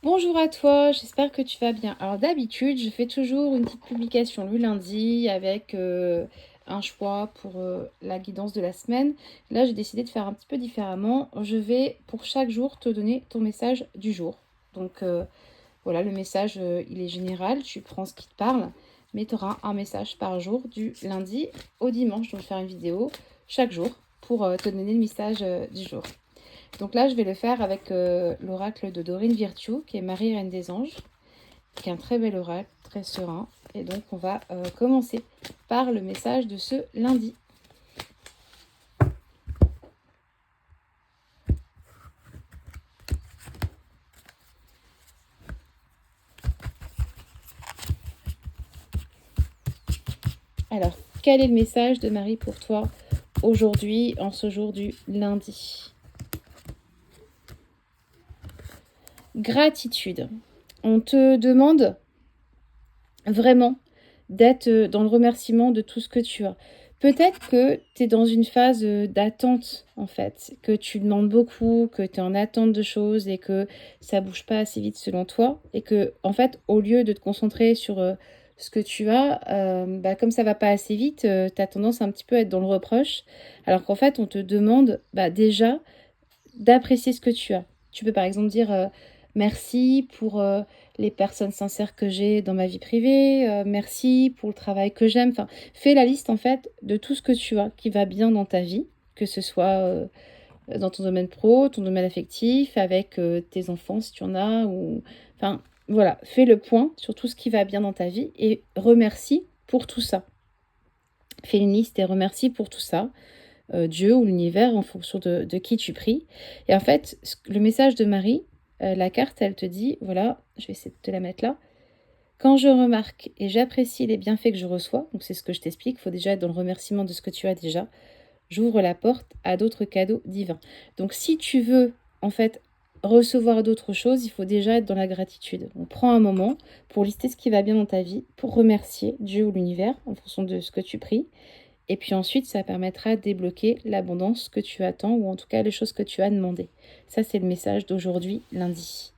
Bonjour à toi, j'espère que tu vas bien. Alors d'habitude, je fais toujours une petite publication le lundi avec un choix pour la guidance de la semaine. Là, j'ai décidé de faire un petit peu différemment. Je vais pour chaque jour te donner ton message du jour. Donc voilà, le message, il est général, tu prends ce qui te parle, mais tu auras un message par jour du lundi au dimanche. Je vais faire une vidéo chaque jour pour te donner le message du jour. Donc là, je vais le faire avec l'oracle de Dorine Virtue, qui est Marie Reine des Anges, qui est un très bel oracle, très serein. Et donc, on va commencer par le message de ce lundi. Alors, quel est le message de Marie pour toi aujourd'hui, en ce jour du lundi? Gratitude. On te demande vraiment d'être dans le remerciement de tout ce que tu as. Peut-être que tu es dans une phase d'attente, en fait, que tu demandes beaucoup, que tu es en attente de choses et que ça bouge pas assez vite selon toi. Et que, en fait, au lieu de te concentrer sur ce que tu as, comme ça va pas assez vite, tu as tendance un petit peu à être dans le reproche. Alors qu'en fait, on te demande déjà d'apprécier ce que tu as. Tu peux par exemple dire merci pour les personnes sincères que j'ai dans ma vie privée, merci pour le travail que j'aime. Enfin, fais la liste en fait de tout ce que tu as qui va bien dans ta vie, que ce soit dans ton domaine pro, ton domaine affectif, avec tes enfants si tu en as, ou enfin voilà, fais le point sur tout ce qui va bien dans ta vie et remercie pour tout ça. Fais une liste et remercie pour tout ça. Dieu ou l'univers en fonction de qui tu pries. Et en fait, le message de Marie, la carte, elle te dit, voilà, je vais essayer de te la mettre là. Quand je remarque et j'apprécie les bienfaits que je reçois, donc c'est ce que je t'explique, il faut déjà être dans le remerciement de ce que tu as déjà, j'ouvre la porte à d'autres cadeaux divins. Donc si tu veux, en fait, recevoir d'autres choses, il faut déjà être dans la gratitude. On prend un moment pour lister ce qui va bien dans ta vie, pour remercier Dieu ou l'univers en fonction de ce que tu pries. Et puis ensuite, ça permettra de débloquer l'abondance que tu attends ou en tout cas les choses que tu as demandées. Ça, c'est le message d'aujourd'hui, lundi.